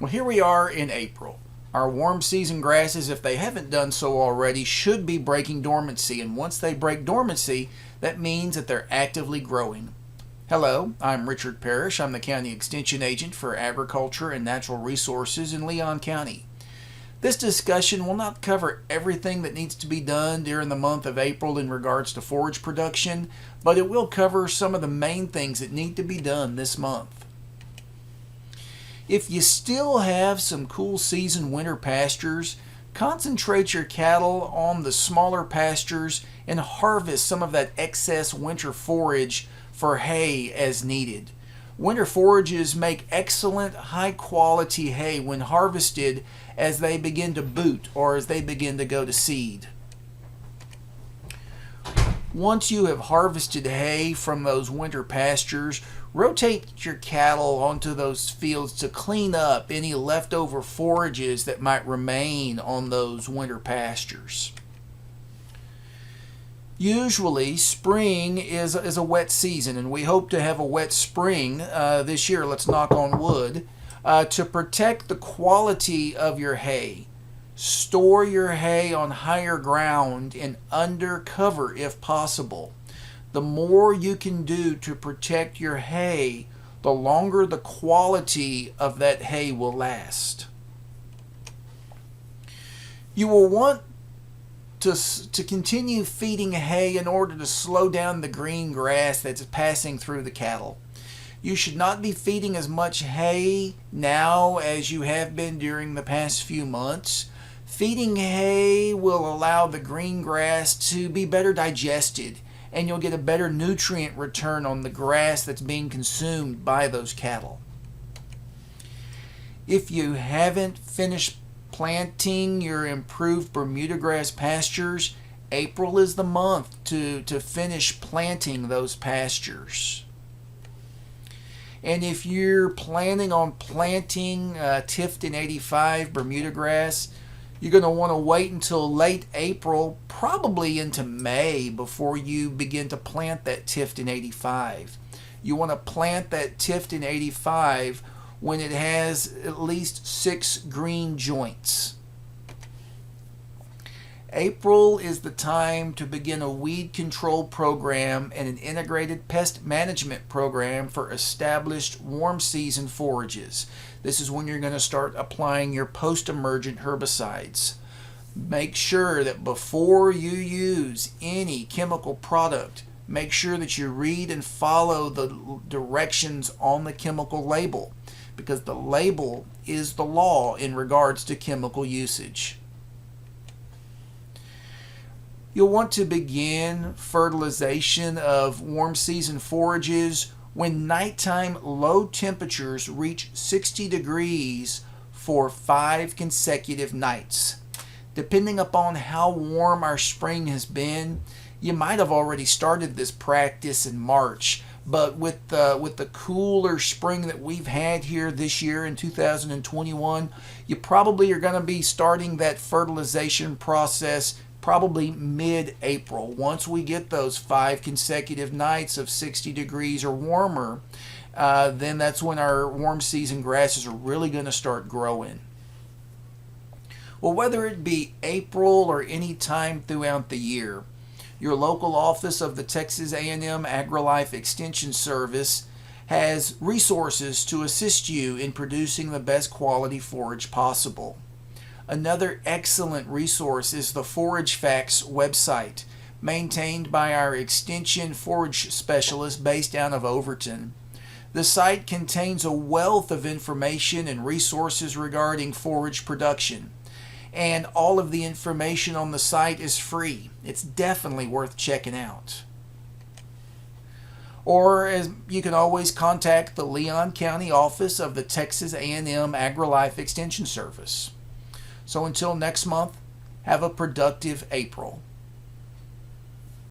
Well, here we are in April. Our warm season grasses, if they haven't done so already, should be breaking dormancy, and once they break dormancy, that means that they're actively growing. Hello, I'm Richard Parrish. I'm the County Extension Agent for Agriculture and Natural Resources in Leon County. This discussion will not cover everything that needs to be done during the month of April in regards to forage production, but it will cover some of the main things that need to be done this month. If you still have some cool season winter pastures, concentrate your cattle on the smaller pastures and harvest some of that excess winter forage for hay as needed. Winter forages make excellent high quality hay when harvested as they begin to boot or as they begin to go to seed. Once you have harvested hay from those winter pastures, rotate your cattle onto those fields to clean up any leftover forages that might remain on those winter pastures. Usually, spring is a wet season, and we hope to have a wet spring this year. Let's knock on wood. To protect the quality of your hay, store your hay on higher ground and under cover if possible. The more you can do to protect your hay, the longer the quality of that hay will last. You will want to continue feeding hay in order to slow down the green grass that's passing through the cattle. You should not be feeding as much hay now as you have been during the past few months. Feeding hay will allow the green grass to be better digested, and you'll get a better nutrient return on the grass that's being consumed by those cattle. If you haven't finished planting your improved Bermuda grass pastures, April is the month to finish planting those pastures. And if you're planning on planting Tifton 85 Bermuda grass, you're going to want to wait until late April, probably into May, before you begin to plant that Tifton 85. You want to plant that Tifton 85 when it has at least 6 green joints. April is the time to begin a weed control program and an integrated pest management program for established warm season forages. This is when you're going to start applying your post-emergent herbicides. Make sure that before you use any chemical product, make sure that you read and follow the directions on the chemical label, because the label is the law in regards to chemical usage. You'll want to begin fertilization of warm season forages when nighttime low temperatures reach 60 degrees for 5 consecutive nights. Depending upon how warm our spring has been, you might have already started this practice in March, but with the cooler spring that we've had here this year in 2021, you probably are going to be starting that fertilization process probably mid-April. Once we get those 5 consecutive nights of 60 degrees or warmer, then that's when our warm season grasses are really going to start growing. Well, whether it be April or any time throughout the year, your local office of the Texas A&M AgriLife Extension Service has resources to assist you in producing the best quality forage possible. Another excellent resource is the Forage Facts website, maintained by our extension forage specialist based out of Overton. The site contains a wealth of information and resources regarding forage production, and all of the information on the site is free. It's definitely worth checking out. Or as you can always contact the Leon County office of the Texas A&M AgriLife Extension Service. So until next month, have a productive April.